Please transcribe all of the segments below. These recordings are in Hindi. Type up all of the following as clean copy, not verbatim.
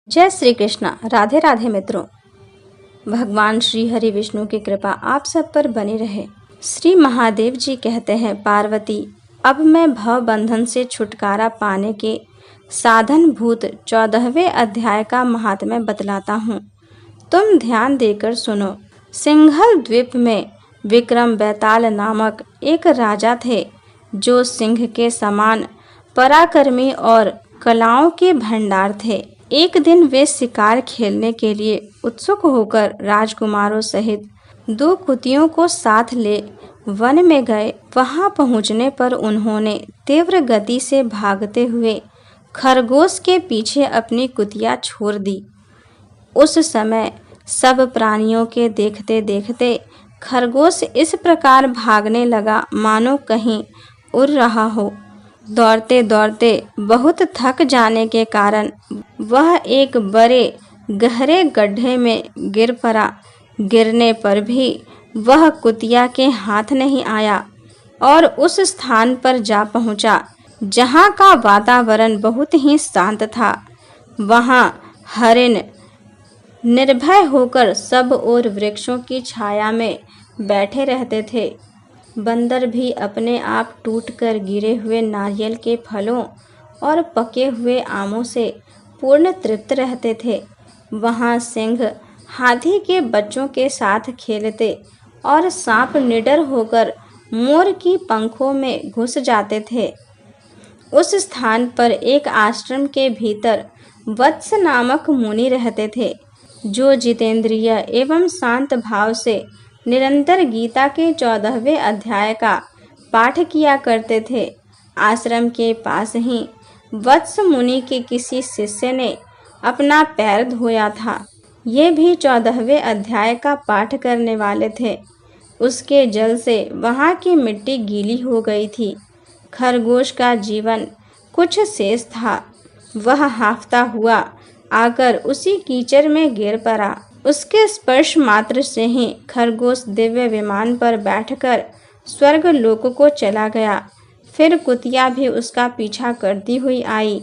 जय श्री कृष्णा। राधे राधे मित्रों। भगवान श्री हरि विष्णु की कृपा आप सब पर बनी रहे। श्री महादेव जी कहते हैं, पार्वती अब मैं भव बंधन से छुटकारा पाने के साधन भूत 14वें अध्याय का महात्म्य बतलाता हूँ। तुम ध्यान देकर सुनो। सिंघल द्वीप में विक्रम बैताल नामक एक राजा थे, जो सिंह के समान पराक्रमी और कलाओं के भंडार थे। एक दिन वे शिकार खेलने के लिए उत्सुक होकर राजकुमारों सहित 2 कुतियों को साथ ले वन में गए। वहां पहुंचने पर उन्होंने तीव्र गति से भागते हुए खरगोश के पीछे अपनी कुतिया छोड़ दी। उस समय सब प्राणियों के देखते देखते खरगोश इस प्रकार भागने लगा मानो कहीं उड़ रहा हो। दौड़ते दौड़ते बहुत थक जाने के कारण वह एक बड़े गहरे गड्ढे में गिर पड़ा। गिरने पर भी वह कुतिया के हाथ नहीं आया और उस स्थान पर जा पहुंचा जहां का वातावरण बहुत ही शांत था। वहां हरिण निर्भय होकर सब ओर वृक्षों की छाया में बैठे रहते थे। बंदर भी अपने आप टूटकर गिरे हुए नारियल के फलों और पके हुए आमों से पूर्ण तृप्त रहते थे। वहां सिंह हाथी के बच्चों के साथ खेलते और सांप निडर होकर मोर की पंखों में घुस जाते थे। उस स्थान पर एक आश्रम के भीतर वत्स नामक मुनि रहते थे, जो जितेंद्रिय एवं शांत भाव से निरंतर गीता के 14वें अध्याय का पाठ किया करते थे। आश्रम के पास ही वत्स मुनि के किसी शिष्य ने अपना पैर धोया था। ये भी 14वें अध्याय का पाठ करने वाले थे। उसके जल से वहां की मिट्टी गीली हो गई थी। खरगोश का जीवन कुछ शेष था। वह हांफता हुआ आकर उसी कीचड़ में गिर पड़ा। उसके स्पर्श मात्र से ही खरगोश दिव्य विमान पर बैठकर स्वर्ग लोक को चला गया। फिर कुतिया भी उसका पीछा करती हुई आई।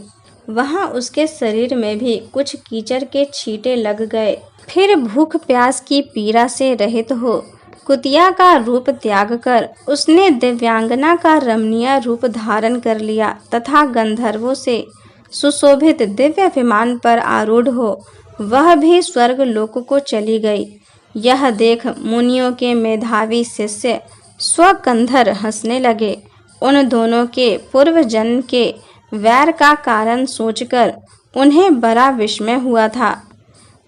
वहां उसके शरीर में भी कुछ कीचड़ के छींटे लग गए। फिर भूख प्यास की पीड़ा से रहित हो कुतिया का रूप त्याग कर उसने दिव्यांगना का रमणीय रूप धारण कर लिया तथा गंधर्वों से सुशोभित दिव्य विमान पर आरूढ़ हो वह भी स्वर्ग लोक को चली गई। यह देख मुनियों के मेधावी शिष्य स्वकंधर हंसने लगे। उन दोनों के पूर्व जन्म के वैर का कारण सोचकर उन्हें बड़ा विस्मय हुआ था।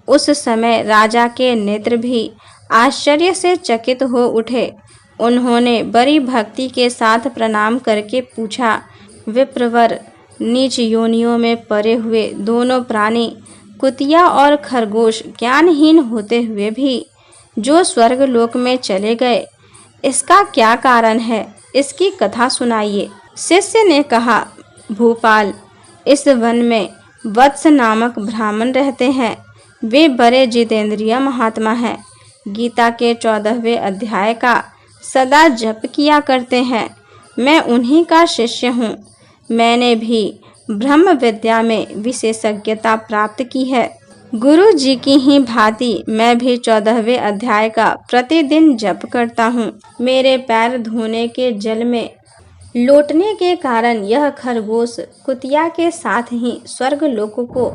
उस समय राजा के नेत्र भी आश्चर्य से चकित हो उठे। उन्होंने बड़ी भक्ति के साथ प्रणाम करके पूछा, विप्रवर, नीच योनियों में पड़े हुए दोनों प्राणी कुतिया और खरगोश ज्ञानहीन होते हुए भी जो स्वर्ग लोक में चले गए, इसका क्या कारण है? इसकी कथा सुनाइए। शिष्य ने कहा, भूपाल, इस वन में वत्स नामक ब्राह्मण रहते हैं। वे बड़े जितेंद्रिय महात्मा हैं। गीता के 14वें अध्याय का सदा जप किया करते हैं। मैं उन्हीं का शिष्य हूँ। मैंने भी ब्रह्म विद्या में विशेषज्ञता प्राप्त की है। गुरु जी की ही भांति मैं भी 14वें अध्याय का प्रतिदिन जप करता हूँ। मेरे पैर धोने के जल में लौटने के कारण यह खरगोश कुतिया के साथ ही स्वर्ग लोक को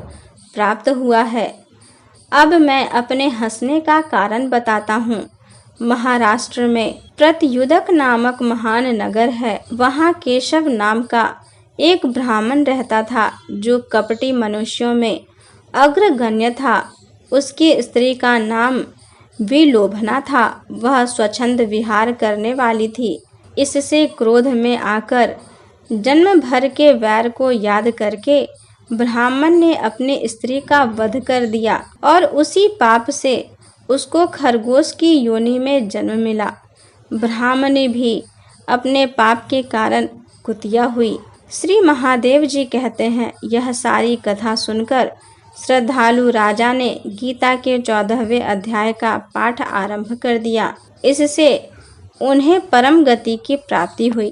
प्राप्त हुआ है। अब मैं अपने हंसने का कारण बताता हूँ। महाराष्ट्र में प्रत्युदक नामक महान नगर है। वहाँ केशव नाम का एक ब्राह्मण रहता था, जो कपटी मनुष्यों में अग्रगण्य था। उसकी स्त्री का नाम विलोभना था। वह स्वच्छंद विहार करने वाली थी। इससे क्रोध में आकर जन्म भर के वैर को याद करके ब्राह्मण ने अपनी स्त्री का वध कर दिया और उसी पाप से उसको खरगोश की योनि में जन्म मिला। ब्राह्मणी भी अपने पाप के कारण कुतिया हुई। श्री महादेव जी कहते हैं, यह सारी कथा सुनकर श्रद्धालु राजा ने गीता के 14वें अध्याय का पाठ आरंभ कर दिया। इससे उन्हें परम गति की प्राप्ति हुई।